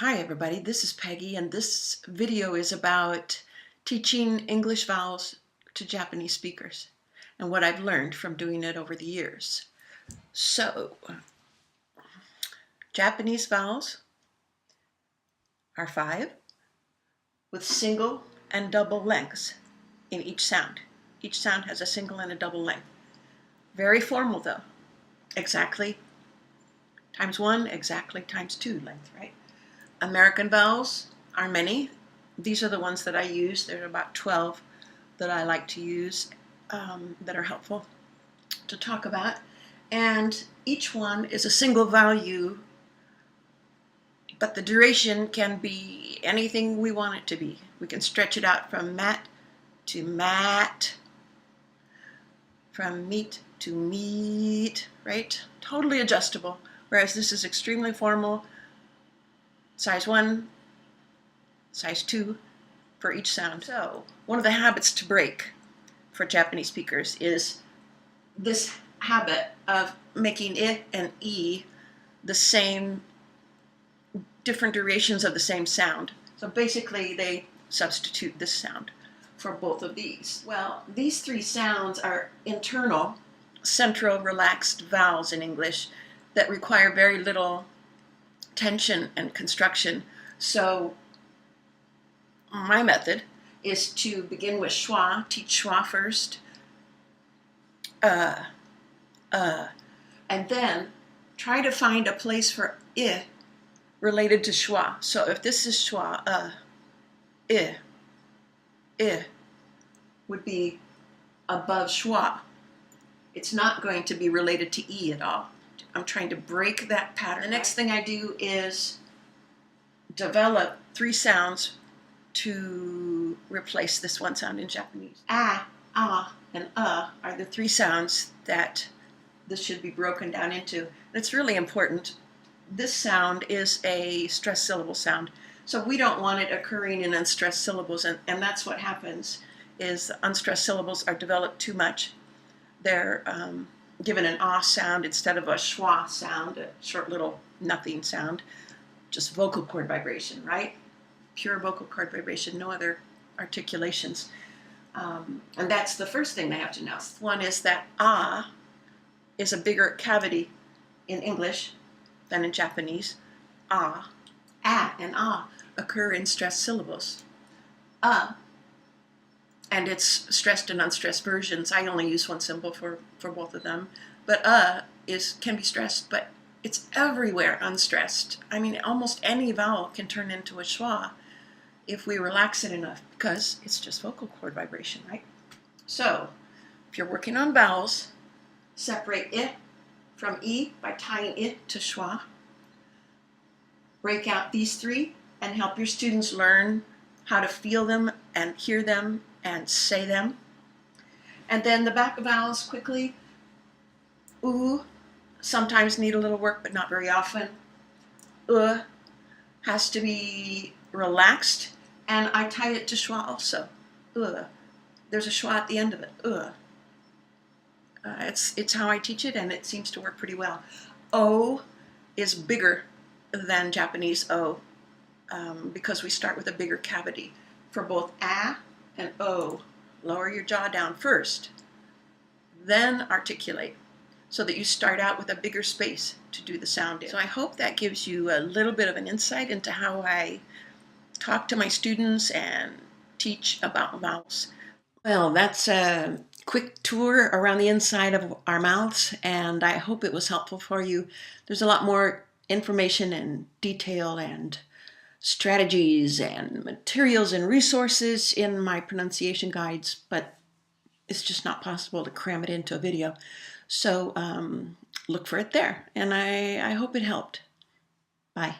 Hi everybody, this is Peggy and this video is about teaching English vowels to Japanese speakers and what I've learned from doing it over the years. So, Japanese vowels are 5 with single and double lengths in each sound. Each sound has a single and a double length. Very formal though. Exactly times 1, exactly times 2 length, right? American vowels are many. These are the ones that I use. There are about 12 that I like to use that are helpful to talk about. And each one is a single value, but the duration can be anything we want it to be. We can stretch it out from mat to mat, from meat to meat, right? Totally adjustable. Whereas this is extremely formal. Size 1, size 2 for each sound. So, one of the habits to break for Japanese speakers is this habit of making I and E the same, different durations of the same sound. So basically they substitute this sound for both of these. Well, these 3 sounds are internal, central, relaxed vowels in English that require very little tension and construction. So my method is to begin with schwa, teach schwa first, and then try to find a place for I related to schwa. So if this is schwa, I would be above schwa. It's not going to be related to E at all. I'm trying to break that pattern. The next thing I do is develop 3 sounds to replace this one sound in Japanese. A, and are the 3 sounds that this should be broken down into. It's really important. This sound is a stressed syllable sound, so we don't want it occurring in unstressed syllables, and that's what happens is unstressed syllables are developed too much. They're given an ah sound instead of a schwa sound, a short little nothing sound, just vocal cord vibration, right? Pure vocal cord vibration, no other articulations. And that's the first thing they have to know. One is that ah is a bigger cavity in English than in Japanese. Ah, and ah occur in stressed syllables. And it's stressed and unstressed versions. I only use one symbol for both of them. But can be stressed, but it's everywhere unstressed. I mean, almost any vowel can turn into a schwa if we relax it enough, because it's just vocal cord vibration, right? So, if you're working on vowels, separate I from E by tying it to schwa. Break out these 3 and help your students learn how to feel them and hear them and say them. And then the back vowels quickly. Oo sometimes need a little work, but not very often. Has to be relaxed, and I tie it to schwa also. There's a schwa at the end of it. It's how I teach it, and it seems to work pretty well. O is bigger than Japanese O because we start with a bigger cavity. For both A and O, lower your jaw down first, then articulate, so that you start out with a bigger space to do the sound in. So I hope that gives you a little bit of an insight into how I talk to my students and teach about vowels. Well, that's a quick tour around the inside of our mouths, and I hope it was helpful for you. There's a lot more information and detail and strategies and materials and resources in my pronunciation guides, but it's just not possible to cram it into a video. So look for it there, and I hope it helped. Bye.